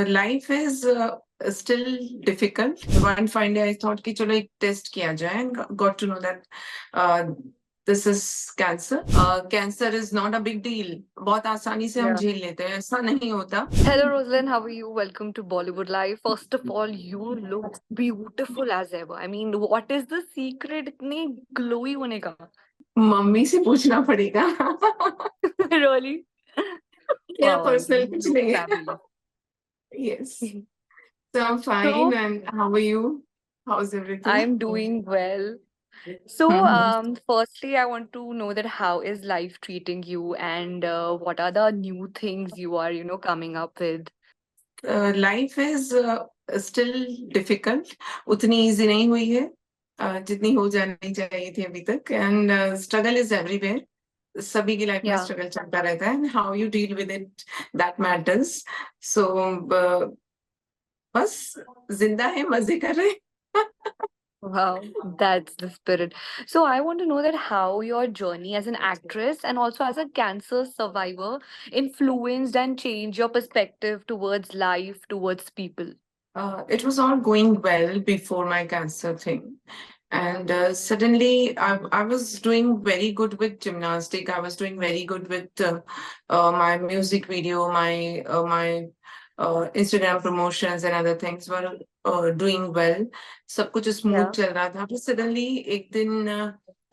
life is still difficult. One fine day I thought कि चलो एक टेस्ट किया जाए and got to know that uh, this is cancer. Cancer is not a big deal. बहुत आसानी से हम Yeah. झेल लेते हैं, ऐसा नहीं होता. Hello, Rosalind. How are you? Welcome to Bollywood Live. First of all, you look beautiful as ever. I mean, what is the secret इतने glowy होने का? मम्मी से पूछना पड़ेगा. Really? मेरा Wow, पर्सनल you कुछ look नहीं है. fabulous. Yes. So I'm fine. So, And how are you? How's everything? I'm doing well. So, Mhm. firstly, I want to know that how is life treating you, and what are the new things you are, coming up with? Life is still difficult. उतनी easy नहीं हुई है जितनी हो जानी चाहिए थी अभी तक. And struggle is everywhere. सभी की लाइफ में Yeah. स्ट्रगल चलता रहता है. And how you deal with it, that matters. So बस जिंदा है, मजे कर रहे हैं. Wow, that's the spirit. So I want to know that how your journey as an actress and also as a cancer survivor influenced and changed your perspective towards life, towards people. It was all going well before my cancer thing. And suddenly, I was doing very good with gymnastic. I was doing very good with my music video, my Instagram promotions and other things were doing well. सब कुछ smooth Yeah. चल रहा था. But suddenly, एक दिन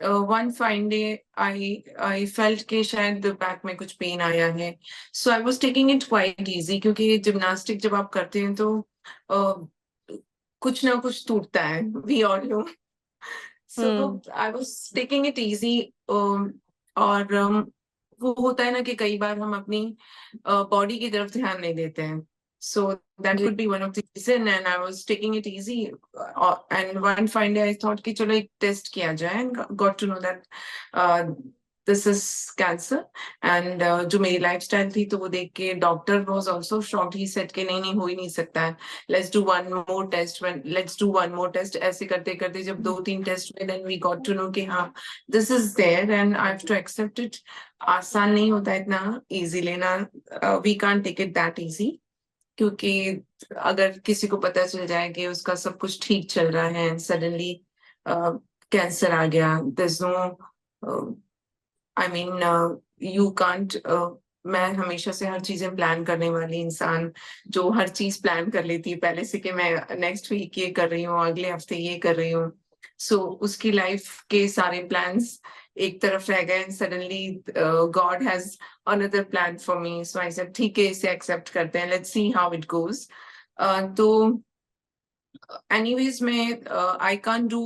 one fine day, I felt कि शायद back में कुछ pain आया है. So I was taking it quite easy क्योंकि gymnastic जब आप करते हैं तो कुछ ना कुछ टूटता है. We all know. Hmm. So I was taking it easy. और वो होता है ना कि कई बार हम अपनी बॉडी की तरफ ध्यान नहीं देते हैं. So that ji. could be one of the reason. And I was taking it easy. And one fine day I thought कि चलो एक टेस्ट किया जाए and got to know that uh, this is cancer. And जो मेरी lifestyle थी तो वो देख के doctor was also shocked. He said कि नहीं नहीं हो ही नहीं सकता है. Let's do one more test. Let's do one more test. ऐसे करते करते जब 2-3 टेस्ट हुए then we got to know कि हाँ this is there and I have to accept it. आसान नहीं होता इतना easy लेना. We can't take it that easy. क्योंकि अगर किसी को पता चल जाए कि उसका सब कुछ ठीक चल रहा है and suddenly कैंसर आ गया, there's no I mean you can't मैं हमेशा से हर चीजें प्लान करने वाली इंसान जो हर चीज प्लान कर लेती है पहले से कि मैं नेक्स्ट वीक ये कर रही हूँ, अगले हफ्ते ये कर रही हूँ. सो उसकी लाइफ के सारे प्लान्स एक तरफ रह गए. Suddenly God has another plan for me. So I said ठीक है, इसे एक्सेप्ट करते हैं, let's see how it goes. तो anyways मैं I can't do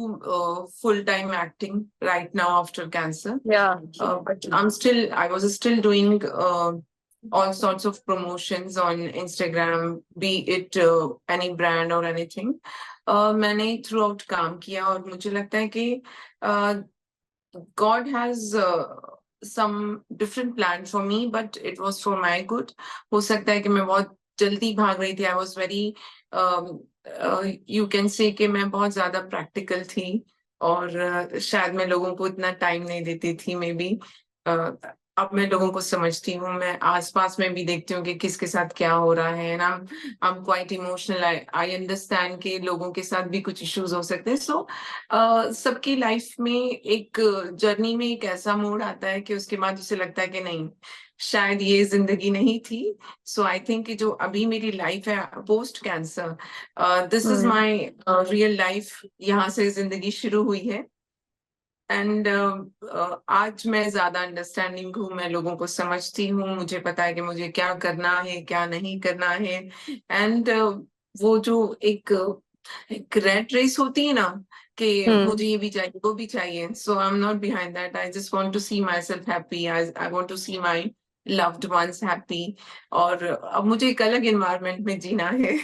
full-time acting right now after cancer. Yeah. But I was still doing all sorts of promotions on Instagram, be it any brand or anything. मैंने throughout काम किया और मुझे लगता है कि God has some different plan for me, but it was for my good. हो सकता है कि मैं बहुत जल्दी भाग रही थी. I was very you can say कि मैं बहुत ज्यादा practical थी और शायद मैं लोगों को इतना टाइम नहीं देती थी मे बी. अब मैं लोगों को समझती हूँ, मैं आसपास में भी देखती हूँ कि किसके साथ क्या हो रहा है. And I'm quite emotional. I understand कि लोगों के साथ भी कुछ इश्यूज हो सकते हैं. सो सबकी लाइफ में एक जर्नी में एक ऐसा मोड़ आता है कि उसके बाद उसे लगता है कि नहीं, शायद ये जिंदगी नहीं थी. सो आई थिंक कि जो अभी मेरी लाइफ है post cancer, this is Hmm. My real life. यहाँ से जिंदगी शुरू हुई है. एंड आज मैं ज्यादा अंडरस्टैंडिंग हूँ, मैं लोगों को समझती हूँ, मुझे पता है कि मुझे क्या करना है क्या नहीं करना है. एंड वो जो एक रेट रेस होती है ना कि Hmm. मुझे ये भी चाहिए वो भी चाहिए. So I am not behind that. I just want to see myself happy. I want to see my loved ones happy. और अब मुझे एक अलग एनवायरनमेंट में जीना है.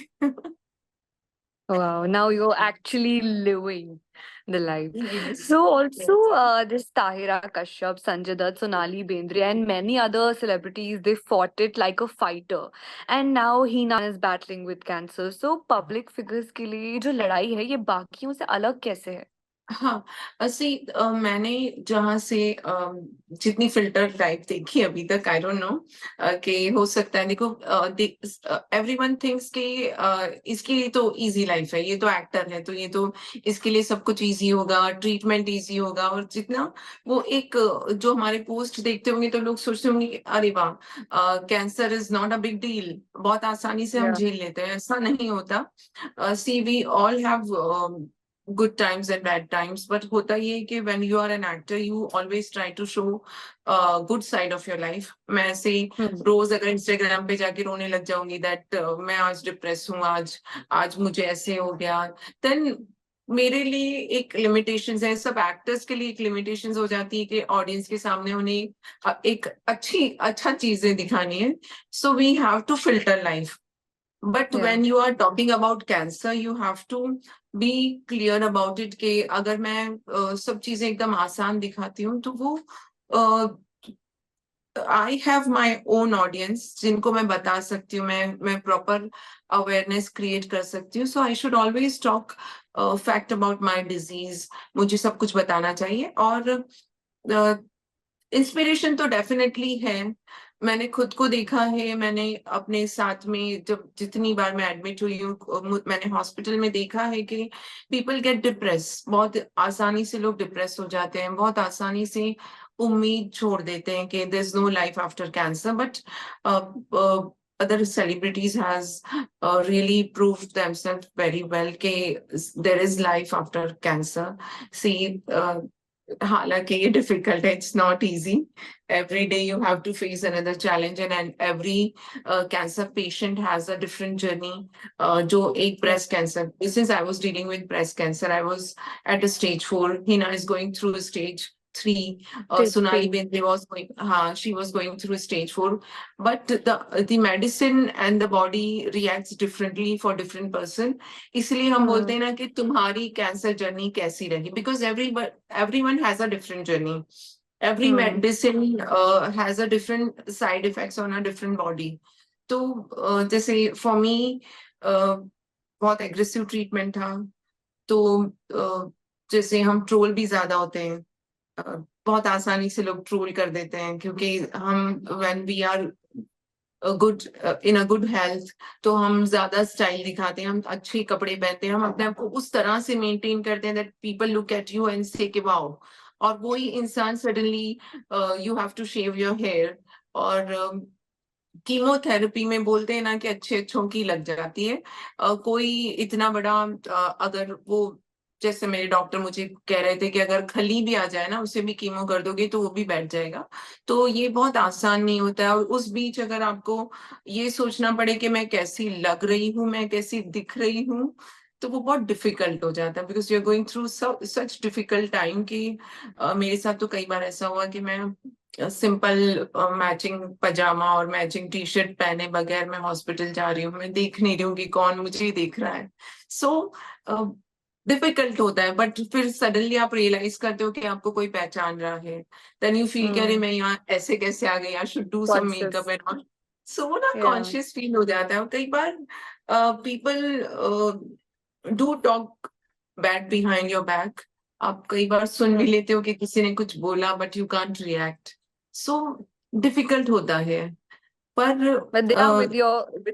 Wow, now you're actually living the life. Yes. So also this Tahira Kashyap, Sanjay Dutt, Sonali Bendre and many other celebrities, they fought it like a fighter. And now Hina is battling with cancer. So public figures के लिए जो लड़ाई है ये बाकियों से अलग कैसे है? हाँ, ऐसे मैंने जहाँ से जितनी फिल्टर टाइप देखी अभी तक, आई डोंट नो कि हो सकता है, देखो एवरीवन थिंक्स कि इसके लिए तो इजी लाइफ है, ये तो एक्टर है तो ये तो इसके लिए सब कुछ इजी होगा, ट्रीटमेंट इजी होगा, और जितना वो एक जो हमारे पोस्ट देखते होंगे तो लोग सोचते होंगे कि अरे वाह, cancer is not a big deal, बहुत आसानी से हम Yeah. झेल लेते हैं। ऐसा नहीं होता। See we all have good times and bad times, but होता ये है कि when you are an actor you always try to show good side of your life। मैं ऐसे ही Hmm. रोज अगर इंस्टाग्राम पे जाके रोने लग जाऊंगी दैट मैं आज डिप्रेस हूँ, आज आज मुझे ऐसे हो गया, देन मेरे लिए एक लिमिटेशंस है, सब एक्टर्स के लिए एक लिमिटेशंस हो जाती है कि ऑडियंस के सामने उन्हें एक अच्छा चीजें दिखानी है, so we have to filter life. But Yeah. when you are talking about cancer, you have to be clear about it कि अगर मैं सब चीजें एकदम आसान दिखाती हूँ तो वो I have my own audience जिनको मैं बता सकती हूँ, मैं प्रॉपर अवेयरनेस क्रिएट कर सकती हूँ। So I should always talk fact about my disease, मुझे सब कुछ बताना चाहिए। और इंस्पिरेशन तो डेफिनेटली है, मैंने खुद को देखा है, मैंने अपने साथ में जब जितनी बार मैं एडमिट हुई हूँ मैंने हॉस्पिटल में देखा है कि पीपल गेट डिप्रेस, बहुत आसानी से लोग डिप्रेस हो जाते हैं, बहुत आसानी से उम्मीद छोड़ देते हैं कि there is no life after cancer. But other celebrities has really proved themselves very well कि there is life after cancer। See, हालांकि ये डिफिकल्ट है, it's not easy, every day you have to face another challenge, and every cancer patient has a different journey। जो एक Yeah. breast cancer, since I was dealing with breast cancer, I was at a stage 4, Hina is going through stage 3, Stage Sonali 3. Bendre was going, she was going through stage 4, but the medicine and the body reacts differently for different person। इसलिए हम बोलते Hmm. हैं ना कि तुम्हारी cancer journey कैसी रही, because everyone has a different journey, every Hmm. medicine has a different side effects on a different body। तो जैसे फॉर मी बहुत एग्रेसिव ट्रीटमेंट था, तो जैसे हम ट्रोल भी ज्यादा होते हैं, बहुत आसानी से लोग ट्रोल कर देते हैं क्योंकि हम when we are good in a good health तो हम ज्यादा स्टाइल दिखाते हैं, हम अच्छे कपड़े पहनते हैं, हम अपने आप को उस तरह से मेंटेन करते हैं that people look at you and say कि वाओ। और वही इंसान suddenly you have to shave your hair, और कीमोथेरेपी में बोलते हैं ना कि अच्छे अच्छों की लग जाती है। कोई इतना बड़ा अगर वो, जैसे मेरे डॉक्टर मुझे कह रहे थे कि अगर खली भी आ जाए ना उसे भी कीमो कर दोगे तो वो भी बैठ जाएगा। तो ये बहुत आसान नहीं होता है, और उस बीच अगर आपको ये सोचना पड़े कि मैं कैसी लग रही हूँ, मैं कैसी दिख रही हूँ, तो वो बहुत डिफिकल्ट हो जाता है, because you are going through such difficult time कि मेरे साथ तो कई बार ऐसा हुआ कि मैं सिंपल मैचिंग पजामा और मैचिंग टी शर्ट पहने बगैर मैं हॉस्पिटल जा रही हूँ, मैं देख नहीं रही हूँ कि कौन मुझे देख रहा है। सो डिफिकल्ट होता है, बट फिर सडनली आप रियलाइज करते हो कि आपको कोई पहचान रहा है, देन यू फील कि अरे Hmm. मैं यहाँ ऐसे कैसे आ गई, I should do some makeup Conscious. And all. So वो ना Yeah. कॉन्शियस फील हो जाता है, और कई बार people do talk bad behind your back. आप कई बार सुन भी Hmm. लेते हो कि किसी ने कुछ बोला but you can't react. So difficult होता है, पर But they are with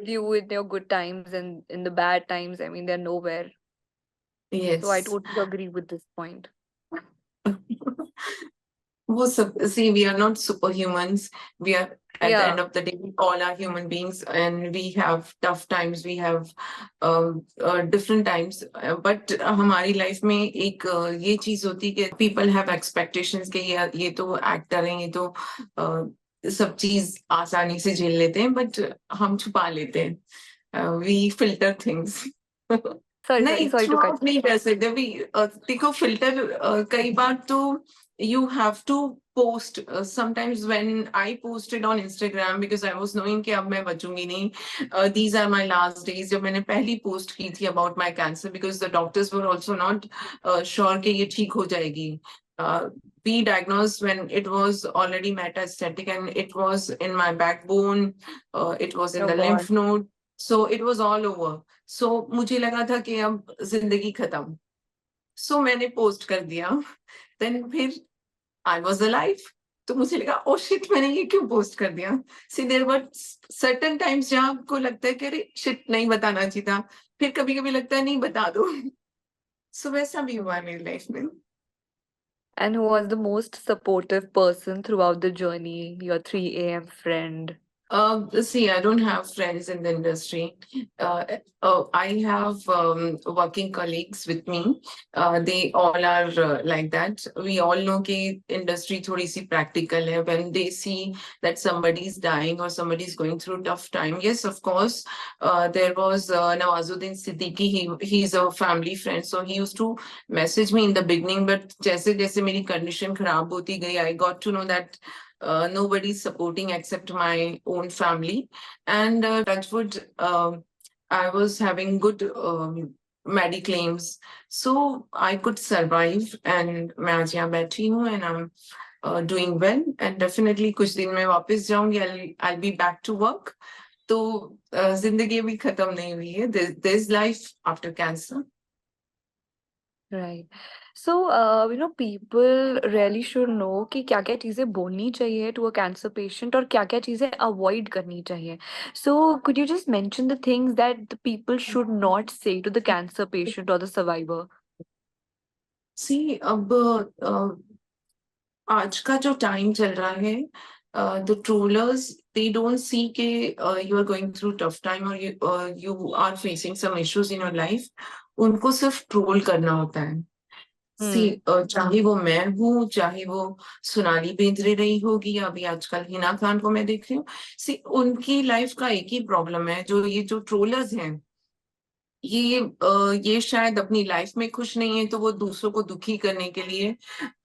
you in your good times and in the bad times. I mean, they're nowhere. So yes. I totally agree with this point. वो सब, see, we are not superhumans, we are, at the end Yeah. of the day we all are human beings and we have tough times, we have different times, but हमारी life में एक ये चीज होती है कि people have expectations कि ये तो एक्टर हैं, ये तो सब चीज आसानी से झेल लेते हैं, बट हम छुपा लेते हैं, we filter things। नहीं, Sorry through to cut. Out नहीं कर सकते भी, देखो फिल्टर कई बार तो you have to post, sometimes when I posted on Instagram because I was knowing कि अब मैं बचूंगी नहीं, these are my last days, जब मैंने पहली पोस्ट की थी about my cancer because the doctors were also not sure कि ये ठीक हो जाएगी। We diagnosed when it was already metastatic and it was in my backbone, it was in Oh the God. lymph node, so it was all over। So मुझे लगा था कि अब जिंदगी खत्म, सो मैंने पोस्ट कर दिया। देन फिर आई वॉज अलाइव। तो मुझे लगा ओ शिट, मैंने ये क्यों पोस्ट कर दिया। सी देयर वर सर्टेन टाइम्स जहाँ आपको लगता है कि अरे शिट, नहीं बताना चाहिए था। फिर कभी कभी लगता है नहीं, बता दो। सो वैसा भी हुआ है मेरी लाइफ में। And who was the most supportive person throughout the journey? Your 3 a.m. friend. See, I don't have friends in the industry. I have working colleagues with me. They all are like that. We all know कि industry थोड़ी सी practical है. When they see that somebody is dying or somebody is going through tough time, yes, of course, there was Nawazuddin Siddiqui. He's a family friend, so he used to message me in the beginning. But जैसे जैसे मेरी condition खराब होती गई, I got to know that nobody's supporting except my own family. And touchwood, I was having good mediclaims, so I could survive. And मैं आज यहाँ बैठी हूँ and I'm doing well. And definitely कुछ दिन में वापस जाऊंगी. I'll be back to work. तो जिंदगी भी खत्म नहीं हुई है. There's life after cancer. Right. So, people really should know कि क्या-क्या चीज़ें बोलनी चाहिए to a cancer patient और क्या-क्या चीज़ें avoid करनी चाहिए. So, could you just mention the things that the people should not say to the cancer patient or the survivor? See, अब आज का जो टाइम चल रहा है, the trollers they don't see के you are going through tough time और you are facing some issues in your life. उनको सिर्फ ट्रोल करना होता है। सी Hmm. चाहे वो मैं हूँ, चाहे वो सोनाली बेंद्रे रही होगी, या अभी आजकल हिना खान को मैं देख रही हूँ। सी उनकी लाइफ का एक ही प्रॉब्लम है, जो ये जो ट्रोलर्स हैं, ये शायद अपनी लाइफ में खुश नहीं है, तो वो दूसरों को दुखी करने के लिए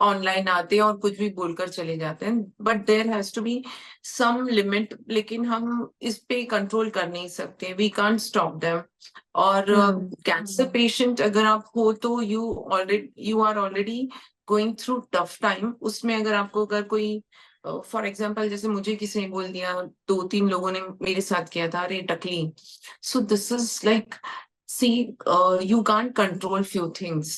ऑनलाइन आते हैं और कुछ भी बोलकर चले जाते हैं। But there has to be some limit, लेकिन हम इस पे कंट्रोल कर नहीं सकते। We can't stop them. और Hmm. कैंसर पेशेंट अगर आप हो तो you are already going through tough time. उसमें अगर आपको अगर कोई फॉर एग्जाम्पल जैसे मुझे किसी ने बोल दिया, 2-3 लोगों ने मेरे साथ किया था, अरे टकली। So this is like, see, you can't control few things,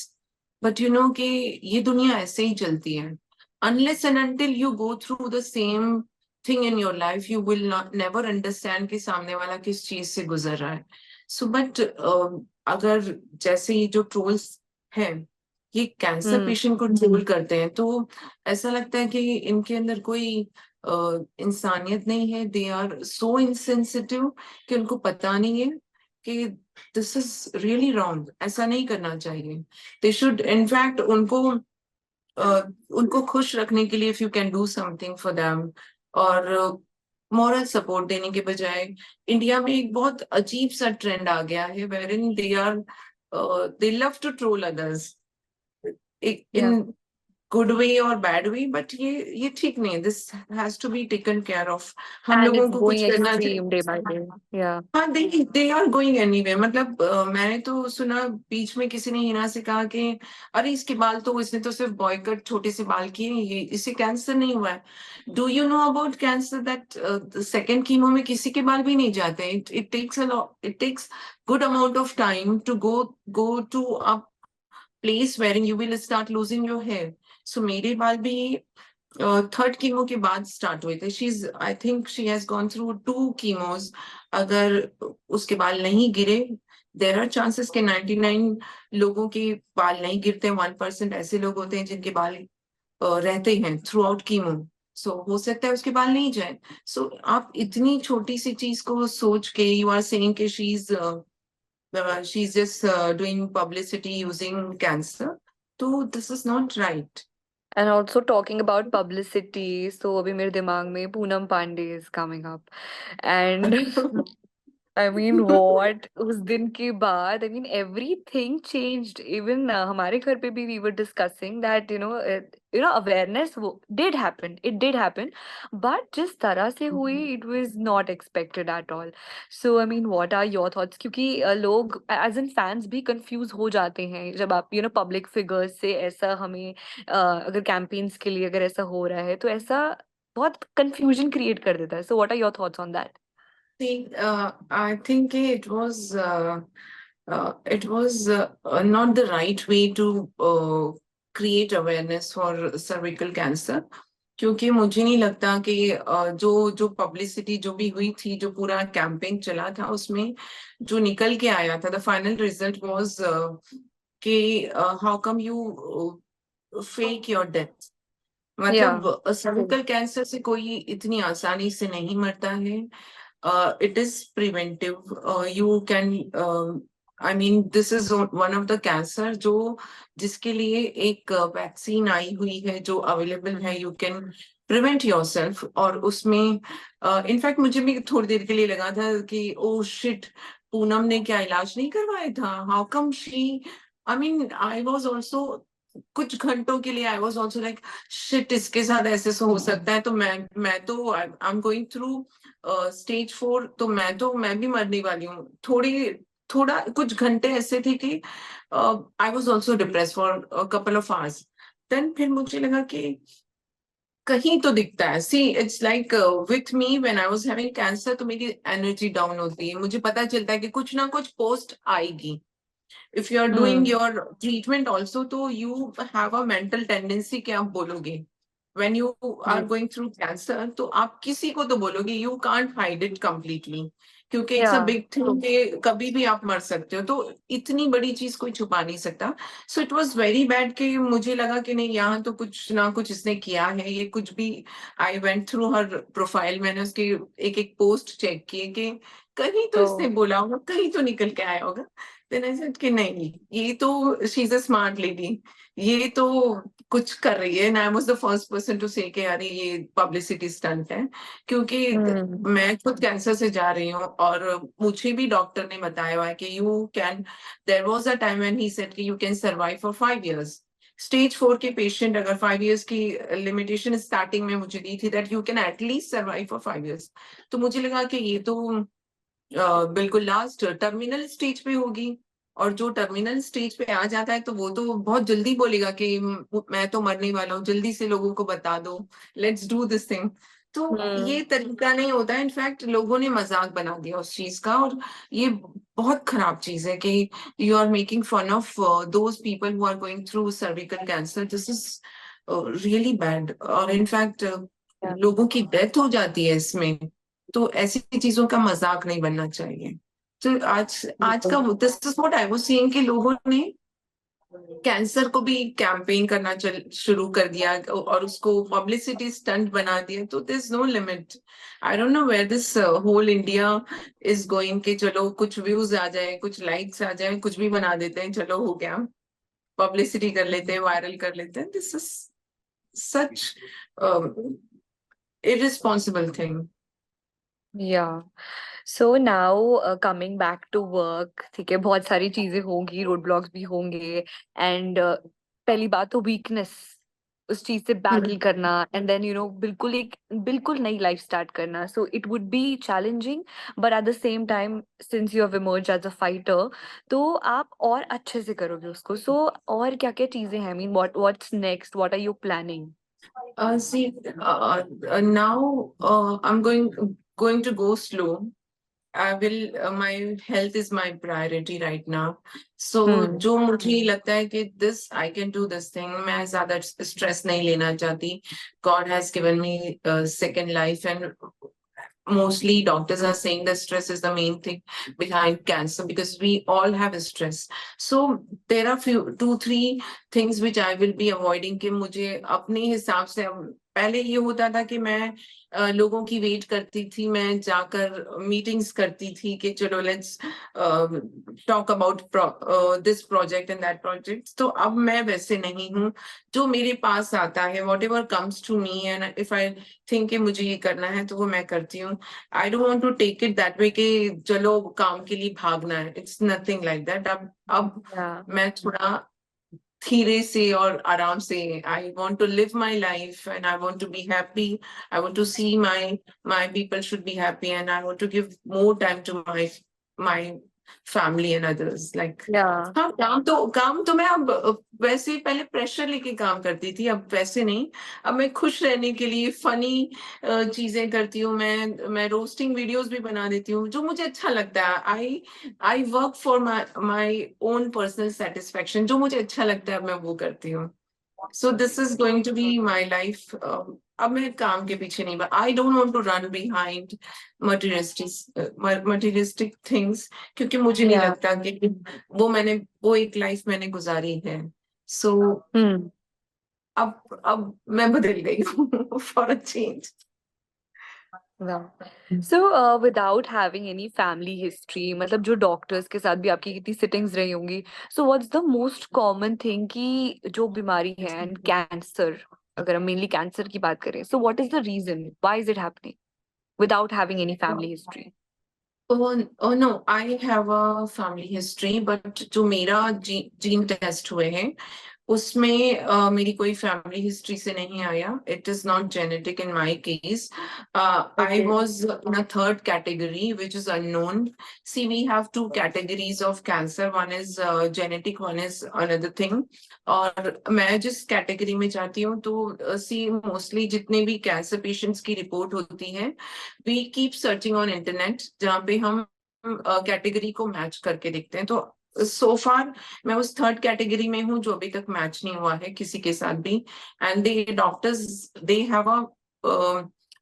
but you know कि ये दुनिया ऐसे ही चलती है। Unless and until you go through the same thing in your life, you will not never understand कि सामने वाला किस चीज से गुजर रहा है। So, but अगर जैसे ये जो ट्रोल्स हैं, ये कैंसर Hmm. पेशेंट को ट्रोल करते हैं, तो ऐसा लगता है कि इनके अंदर कोई इंसानियत नहीं है। दे आर सो इनसेंसिटिव कि उनको पता नहीं है कि दिस इज रियली रॉन्ग, ऐसा नहीं करना चाहिए। दे शुड इनफैक्ट उनको खुश रखने के लिए, if you can do something for them, और मॉरल सपोर्ट देने के बजाय, इंडिया में एक बहुत अजीब सा ट्रेंड आ गया है wherein they love to troll others Yeah. In good way और बैड वे। बट ये ठीक नहीं है। This has to be taken care of. हम And it's लोगों को कुछ going करना extreme day by चाहिए। day. Yeah. हाँ, दे आर गोइंग एनीवे। मतलब मैंने तो सुना बीच में किसी ने हिना से कहा कि अरे इसके बाल तो, इसने तो सिर्फ बॉयकट छोटे से बाल किए, ये इससे कैंसर नहीं हुआ है। Do you know about cancer that second chemo में किसी के बाल भी नहीं जाते। It takes good amount of time to go to a place where you will start losing your hair. So मेरे बाल भी थर्ड कीमो के बाद स्टार्ट हुए थे। She is, I think she has gone through 2 chemos. अगर उसके बाल नहीं गिरे, देर आर चांसेस के 99 लोगों के बाल नहीं गिरते, 1% ऐसे लोग होते हैं जिनके बाल रहते हैं थ्रू आउट कीमो। सो हो सकता है उसके बाल नहीं जाए। सो आप इतनी छोटी सी चीज को सोच के यू आर सेइंग कि she is just doing publicity using cancer, तो this is not right. And also talking about publicity, so अभी मेरे दिमाग में Poonam Pandey is coming up. And I mean, what उस दिन के बाद, I mean, everything changed. Even हमारे घर पे भी we were discussing that, awareness did happen. It did happen. But जिस तरह से हुई, it was not expected at all. So, I mean, what are your thoughts? क्योंकि लोग, as in fans भी confuse हो जाते हैं जब आप, public figures से ऐसा हमें, अगर campaigns के लिए अगर ऐसा हो रहा है, तो ऐसा बहुत confusion create कर देता है. So, what are your thoughts on that? See, I think it was It was not the right way to create awareness for cervical cancer. क्योंकि मुझे नहीं लगता कि जो जो पब्लिसिटी जो भी हुई थी, जो पूरा कैंपेन चला था, उसमें जो निकल के आया था, द फाइनल रिजल्ट वाज कि how come you fake your death. Yeah. मतलब सर्विकल कैंसर से कोई इतनी आसानी से नहीं मरता है। It is preventive. You can, I mean, this is one of the cancer जो जिसके लिए एक वैक्सीन आई हुई है जो अवेलेबल है। You can prevent yourself. और उसमें इनफैक्ट मुझे भी थोड़ी देर के लिए लगा था कि ओ शिट, पूनम ने क्या इलाज नहीं करवाया था? How come she, I mean I was also कुछ घंटों के लिए आई वाज आल्सो लाइक शिट, इसके साथ ऐसे से हो सकता है। तो मैं तो I am going through stage 4, तो मैं भी मरने वाली हूँ। थोड़ा कुछ घंटे ऐसे थे कि I was also depress for couple of hours. Then फिर मुझे लगा कि कहीं तो दिखता है। See it's like with me when I was having cancer, तो मेरी एनर्जी डाउन होती है। मुझे पता चलता है कि कुछ ना कुछ पोस्ट आएगी। If you are doing Hmm. Your treatment also, तो you have a mental tendency कि आप बोलोगे when you are Hmm. going through cancer, तो आप किसी को तो बोलोगे। you can't hide it completely, क्योंकि it's a Yeah. Big thing कि कभी भी आप मर सकते हो। तो इतनी बड़ी चीज कोई छुपा नहीं सकता। So it was very bad कि मुझे लगा कि नहीं, यहाँ तो कुछ ना कुछ इसने किया है, ये कुछ भी। I went through her profile, मैंने उसकी एक एक पोस्ट चेक किए कि कहीं तो इसने Oh. बोला होगा, कहीं तो निकल के आया होगा। देन आई सेड कि नहीं, ये तो she is a smart lady, ये तो कुछ कर रही है। And I was the first person to say कि अरे ये पब्लिसिटी स्टंट है। क्योंकि Hmm. मैं खुद कैंसर से जा रही हूँ, और मुझे भी डॉक्टर ने बताया हुआ है कि you can, there was a time when he said कि you can survive for 5 years। Stage 4 के पेशेंट अगर 5 years की लिमिटेशन स्टार्टिंग में मुझे दी थी, that you can at least survive for 5 years। तो मुझे लगा कि ये तो बिल्कुल लास्ट टर्मिनल स्टेज पे होगी। और जो टर्मिनल स्टेज पे आ जाता है, तो वो तो बहुत जल्दी बोलेगा कि मैं तो मरने वाला हूँ, जल्दी से लोगों को बता दो, लेट्स डू दिस थिंग। तो Hmm. ये तरीका नहीं होता है। इनफैक्ट लोगों ने मजाक बना दिया उस चीज का, और ये बहुत खराब चीज है कि you are making fun of those people who are going through cervical cancer. This is really bad. और इनफैक्ट Yeah. लोगों की डेथ हो जाती है इसमें। तो ऐसी चीजों का मजाक नहीं बनना चाहिए। तो आज आज का this is what I was seeing कि लोगों ने कैंसर को भी कैंपेन करना शुरू कर दिया, और उसको पब्लिसिटी स्टंट बना दिया। तो this no limit. I don't know where this whole India is going कि चलो कुछ व्यूज आ जाए, कुछ लाइक्स आ जाए, कुछ भी बना देते हैं, चलो हो गया, पब्लिसिटी कर लेते हैं, वायरल कर लेते हैं। This is such irresponsible thing. Yeah. So now coming back to work, ठीक है, बहुत सारी चीजें होंगी, रोड ब्लॉक्स भी होंगे, एंड पहली बात तो वीकनेस, उस चीज से बैटल करना, एंड देन बिल्कुल नई लाइफ स्टार्ट करना, so it would be challenging, but at the same time since you have emerged as a fighter, तो आप और अच्छे से करोगे उसको। सो और क्या क्या चीजें हैं, I mean what's next, what are you planning? See, now I'm going to go slow. I will. My health is my priority right now. So हम्म. जो मुझे लगता है कि this I can do this thing, मैं ज़्यादा stress नहीं लेना चाहती. God has given me a second life, and mostly doctors are saying that stress is the main thing behind cancer, because we all have stress. So there are few 2 3 things which I will be avoiding कि मुझे अपने हिसाब से। पहले ये होता था कि मैं लोगों की वेट करती थी, मैं जाकर मीटिंग्स करती थी कि चलो let's talk about this project and that project. तो अब मैं वैसे नहीं हूँ। जो मेरे पास आता है, whatever comes to me, and if I think कि मुझे ये करना है, तो वो मैं करती हूँ। I don't want to take it that way कि चलो काम के लिए भागना है। It's nothing like that. अब Yeah. मैं थोड़ा धीरे से और आराम से, I want to live my life and I want to be happy. I want to see my people should be happy, and I want to give more time to my family and others. Like, Yeah. हाँ, काम तो मैं अब वैसे पहले pressure लेके काम करती थी, अब वैसे नहीं। अब मैं खुश रहने के लिए फनी चीजें करती हूँ। मैं रोस्टिंग वीडियोस भी बना देती हूँ, जो मुझे अच्छा लगता है। I work for my own personal satisfaction. जो मुझे अच्छा लगता है अब मैं वो करती हूँ। So this is going to be my life. अब मैं काम के पीछे नहीं, I don't want to run behind materialistic things, क्योंकि मुझे नहीं Yeah. लगता कि वो एक लाइफ मैंने गुजारी है। So Hmm. अब मैं बदल गई हूँ for a change. Wow. So, without having any family history, मतलब जो डॉक्टर्स के साथ भी आपकी कितनी सिटिंग्स रही होंगी, so what's the most common thing कि जो बीमारी है एंड कैंसर, अगर हम मेनली कैंसर की बात करें, so what is the reason, why is it happening without having any family history? Oh no, I have a family history, but जो मेरा जीन टेस्ट हुए हैं उसमें मेरी कोई फैमिली हिस्ट्री से नहीं आया. It is not genetic in my case. I Okay. Was in a third category which is unknown. See we have two categories of cancer. One is genetic, one is another thing. और मैं जिस category में जाती हूँ, तो सी mostly जितने भी cancer patients की रिपोर्ट होती है, we keep searching on internet, जहाँ पे हम कैटेगरी को मैच करके देखते हैं. तो सो फार मैं उस थर्ड कैटेगरी में हूँ, जो अभी तक मैच नहीं हुआ है किसी के साथ भी. And they doctors, they have a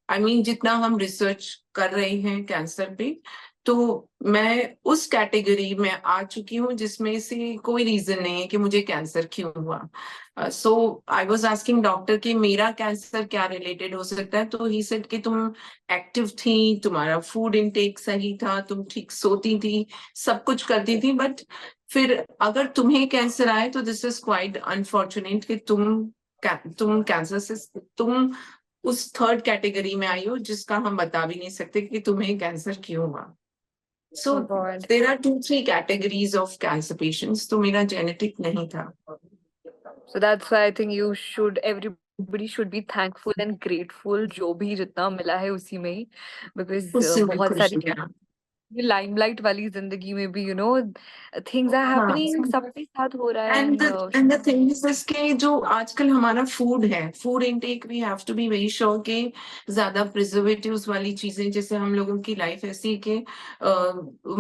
I mean, जितना हम रिसर्च कर रहे हैं कैंसर पे, तो मैं उस कैटेगरी में आ चुकी हूँ जिसमें से कोई रीजन नहीं है कि मुझे कैंसर क्यों हुआ. सो आई वाज आस्किंग डॉक्टर कि मेरा कैंसर क्या रिलेटेड हो सकता है. तो ही सेड कि तुम एक्टिव थी, तुम्हारा फूड इनटेक सही था, तुम ठीक सोती थी, सब कुछ करती थी, बट फिर अगर तुम्हें कैंसर आए तो दिस इज क्वाइट अनफॉर्चुनेट कि तुम कैंसर से तुम उस थर्ड कैटेगरी में आई हो, जिसका हम बता भी नहीं सकते कि तुम्हें कैंसर क्यों हुआ. So Oh God. There are 2-3 categories of cancer patients. तो मेरा जेनेटिक नहीं था. So that's why I think everybody should be thankful and grateful जो भी जितना मिला है उसी में ही, because उससे मैं बहुत खुश सारी हूँ. ये लाइमलाइट वाली जिंदगी में भी थिंग्स आर हाँ. हैपनिंग, सबके साथ हो रहा है And and the thing is कि जो आजकल हमारा फूड है, food intake, we have to be very sure कि ज्यादा प्रिजर्वेटिव्स वाली चीजें, जैसे हम लोगों की लाइफ ऐसी कि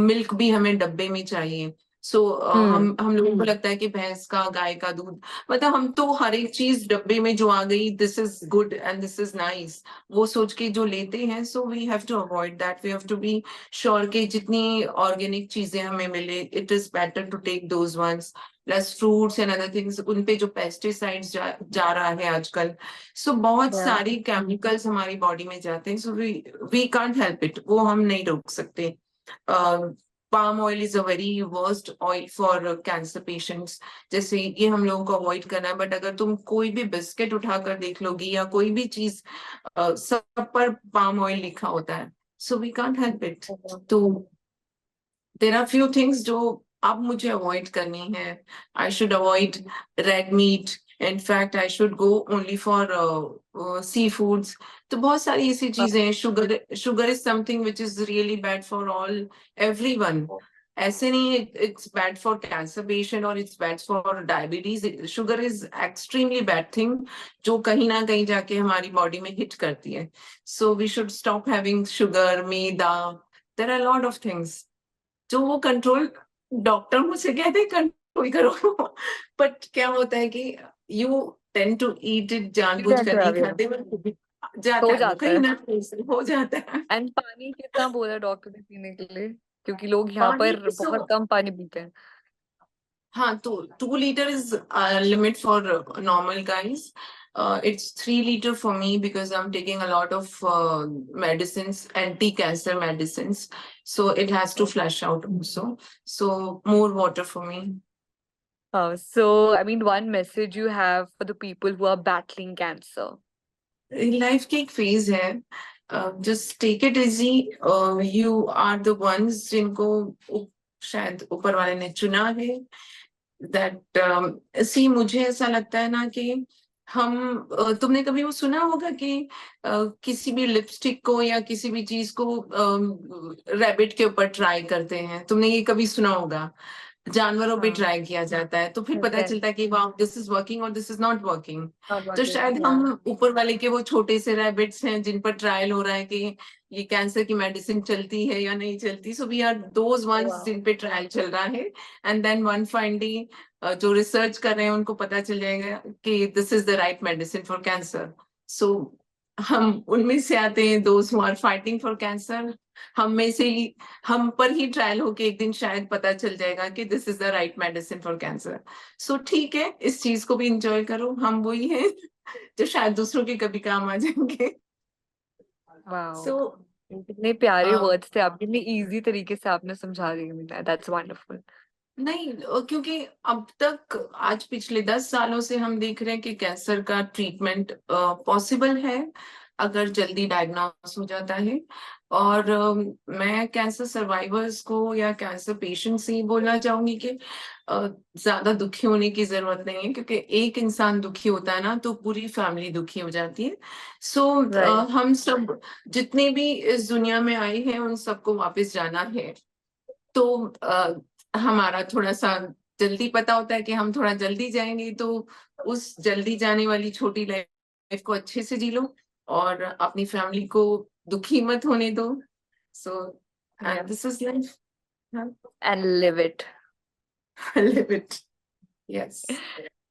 मिल्क भी हमें डब्बे में चाहिए. सो हम लोगों को लगता है कि भैंस का, गाय का दूध, मतलब हम तो हर एक चीज डब्बे में जो आ गई, this is good and this is nice, वो सोच के जो लेते हैं. So we have to avoid that. We have to be sure कि जितनी ऑर्गेनिक चीजें हमें मिले, it is better to take those ones. Plus fruits and other things, उन पे जो पेस्टिसाइड्स जा रहा है आजकल. सो बहुत या सारी केमिकल्स हमारी बॉडी में जाते हैं. So we can't help it, वो हम नहीं रोक सकते. Palm oil is a very worst oil for cancer patients. जैसे ये हम लोगों को अवॉइड करना है. बट अगर तुम कोई भी बिस्किट उठाकर देख लोगी या कोई भी चीज, सब पर पाम ऑयल लिखा होता है. So we can't help it. तो देयर आर फ्यू थिंग्स जो अब मुझे अवॉइड करनी है. I should avoid red meat. In fact, I should go only for sea foods. तो बहुत सारी ऐसी चीजें हैं. Sugar is something which is really bad for everyone. ऐसे नहीं it's bad for cancer patient or it's bad for diabetes. Sugar is extremely bad thing, जो कहीं ना कहीं जाके हमारी बॉडी में हिट करती है. So we should stop having sugar, maida. There are a lot of things जो वो कंट्रोल, डॉक्टर मुझसे कहते हैं कंट्रोल करो. बट क्या होता है कि you tend to eat it, जानबूझ कर नहीं खाते, बट जाता हो है वो जाता कहीं है. ना कहीं से हो जाता है. एंड पानी कितना बोला डॉक्टर ने पीने के लिए, क्योंकि लोग यहाँ पानी पर सो बहुत कम पानी पीते हैं. हाँ, तो 2 litre is limit for normal guys. It's 3 liter for me because I'm taking a lot of medicines, anti-cancer medicines. So it has to flush out also. So more water for me. So I mean, one message you have for the people who are battling cancer. Life की एक phase है. Just take it easy. You are the ones जिनको शायद ऊपर वाले ने चुना है. दैट सी मुझे ऐसा लगता है ना कि तुमने कभी वो सुना होगा कि किसी भी लिपस्टिक को या किसी भी चीज को रैबिट के ऊपर ट्राई करते हैं, तुमने ये कभी सुना होगा? जानवरों पे हाँ, ट्राई किया जाता है तो फिर पता yes, चलता है कि वाह, दिस इज वर्किंग और this is not working. not तो working. शायद Yeah. हम ऊपर वाले के वो छोटे से रैबिट्स हैं जिन पर ट्रायल हो रहा है कि ये कैंसर की मेडिसिन चलती है या नहीं चलती। So we are those ones Wow. जिन पे ट्रायल चल रहा है। And then one fine day जो रिसर्च कर रहे हैं उनको पता चल जाएगा कि this is the right medicine for cancer. सो हम उनमें से आते हैं, those who are fighting for cancer. हम में से ही, हम पर ही ट्रायल होके एक दिन शायद पता चल जाएगा कि this is the right medicine for cancer. So ठीक है, इस चीज को भी इंजॉय करो। हम वही हैं जो शायद दूसरों के कभी काम आ जाएंगे। Wow. सो कितने प्यारे वर्ड्स थे आप, कितने इजी तरीके से आपने समझा दिए मुझे, दैट्स वंडरफुल। नहीं, क्योंकि अब तक आज पिछले 10 सालों से हम देख रहे हैं कि कैंसर का ट्रीटमेंट पॉसिबल है अगर जल्दी डायग्नोस हो जाता है। और मैं कैंसर सर्वाइवर्स को या कैंसर पेशेंट्स से ही बोलना चाहूंगी कि ज्यादा दुखी होने की जरूरत नहीं है, क्योंकि एक इंसान दुखी होता है ना तो पूरी फैमिली दुखी हो जाती है। सो राइट। हम सब जितने भी इस दुनिया में आए हैं उन सबको वापस जाना है। तो हमारा थोड़ा सा जल्दी पता होता है कि हम थोड़ा जल्दी जाएंगे, तो उस जल्दी जाने वाली छोटी लाइफ को अच्छे से जी लो और अपनी फैमिली को दुखी मत होने दो। So and Yeah. This is life. And live it. Live it. Yes.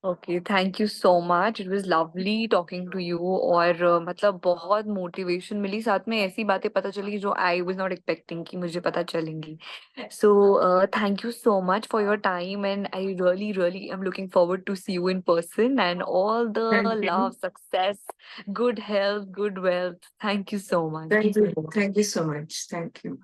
Okay, thank you so much, it was lovely talking to you. और मतलब बहुत मोटिवेशन मिली, साथ में ऐसी बातें पता चली जो आई वाज नॉट एक्सपेक्टिंग कि मुझे पता चलेंगी। So thank you so much for your time, and I really really am looking forward to see you in person, and all the thank you. Love, success, good health, good wealth. Thank you so much. Thank you. Thank you so much. Thank you.